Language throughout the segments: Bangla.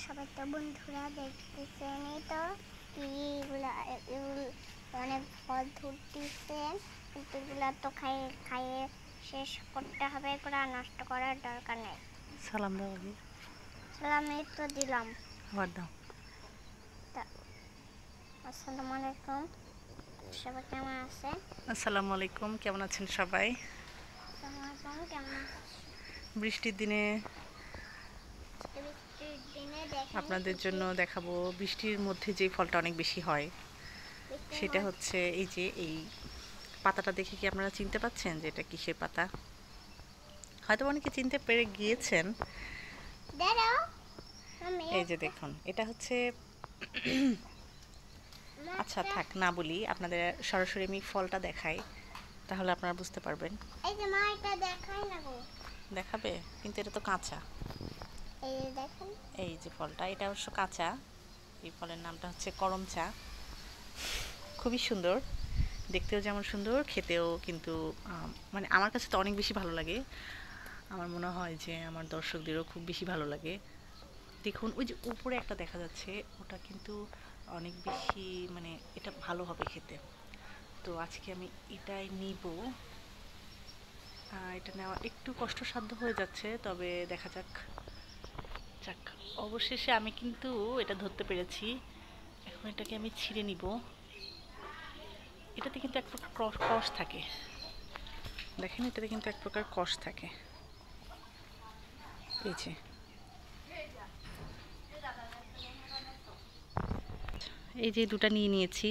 সবাই তো বন্ধুরা দেখতেছেন, এই তো অনেক ফল ধরতেছে, কিন্তু এগুলা তো খাইয়ে শেষ করতে হবে, এগুলা নষ্ট করার দরকার নেই। সালাম দাও আগে। সালাম এই তো দিলাম, আবার দাও। আসসালামু আলাইকুম, সবাই কেমন আছেন? আসসালামু আলাইকুম, কেমন আছেন সবাই? কেমন বৃষ্টির দিনে আপনাদের জন্য দেখাবো বৃষ্টির মধ্যে যে ফলটা অনেক বেশি হয়, সেটা হচ্ছে এই যে এই পাতাটা দেখে কি আপনারা চিনতে পাচ্ছেন যে এটা কিসের পাতা? হয়তো অনেকে চিনতে পেরে গিয়েছেন। এই যে দেখুন, এটা হচ্ছে আচ্ছা থাক না বলি, আপনাদের সরাসরি আমি ফলটা দেখাই, তাহলে আপনারা বুঝতে পারবেন। এই যে মা, এটা দেখাই না গো। দেখাবে, কিন্তু এটা তো কাঁচা। এই যে দেখুন, এই যে ফলটা, এটা অবশ্য কাঁচা। এই ফলের নামটা হচ্ছে করম চা। খুবই সুন্দর, দেখতেও যেমন সুন্দর, খেতেও কিন্তু মানে আমার কাছে তো অনেক বেশি ভালো লাগে। আমার মনে হয় যে আমার দর্শকদেরও খুব বেশি ভালো লাগে। দেখুন ওই যে উপরে একটা দেখা যাচ্ছে, ওটা কিন্তু অনেক বেশি, মানে এটা ভালো হবে খেতে। তো আজকে আমি এটাই নিব। এটা নেওয়া একটু কষ্টসাধ্য হয়ে যাচ্ছে, তবে দেখা যাক। যাক, অবশেষে আমি কিন্তু এটা ধরতে পেরেছি। এখন এটাকে আমি ছিঁড়ে নিব। এটাতে কিন্তু এক প্রকার কষ থাকে, দেখেন এটাতে কিন্তু এক প্রকার কষ থাকে। এই যে এই যে দুটা নিয়ে নিয়েছি।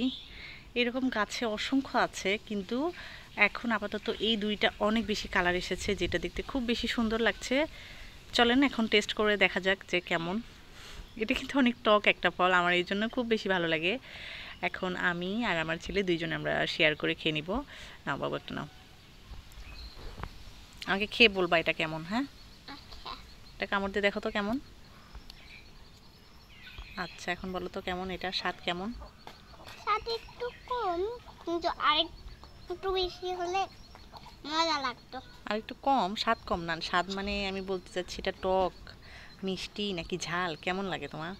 এরকম গাছে অসংখ্য আছে, কিন্তু এখন আপাতত এই দুইটা অনেক বেশি কালার এসেছে, যেটা দেখতে খুব বেশি সুন্দর লাগছে। চলেন এখন টেস্ট করে দেখা যাক যে কেমন। এটা কিন্তু অনেক টক একটা ফল, আমার এই জন্য খুব বেশি ভালো লাগে। এখন আমি আর আমার ছেলে দুইজনে আমরা শেয়ার করে খেয়ে নিব। নাও বাবা, একটা নাও, আমাকে খেয়ে বলবা এটা কেমন। হ্যাঁ, এটা কামড় দিয়ে দেখো তো কেমন। আচ্ছা, এখন বলো তো কেমন, এটা স্বাদ কেমন? স্বাদ একটু কম, কিন্তু আরেকটু বেশি হলে মজা লাগতো। আর একটু কম, স্বাদ কম না, স্বাদ মানে আমি বলতে চাচ্ছি এটা টক, মিষ্টি নাকি ঝাল, কেমন লাগে তোমার?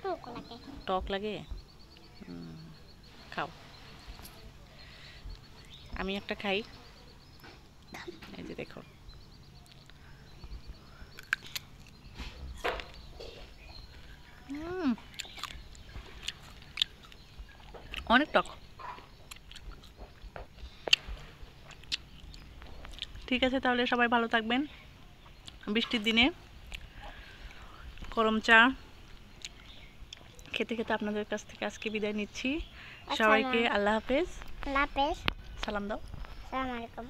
টক লাগে। টক লাগে। খাও, আমি একটা খাই। এই যে দেখো, অনেক টক। ঠিক আছে, তাহলে সবাই ভালো থাকবেন। বৃষ্টির দিনে গরম চা খেতে খেতে আপনাদের কাছ থেকে আজকে বিদায় নিচ্ছি। সবাইকে আল্লাহ হাফেজ। আল্লাহ হাফেজ। সালাম দাও। আসসালামু আলাইকুম।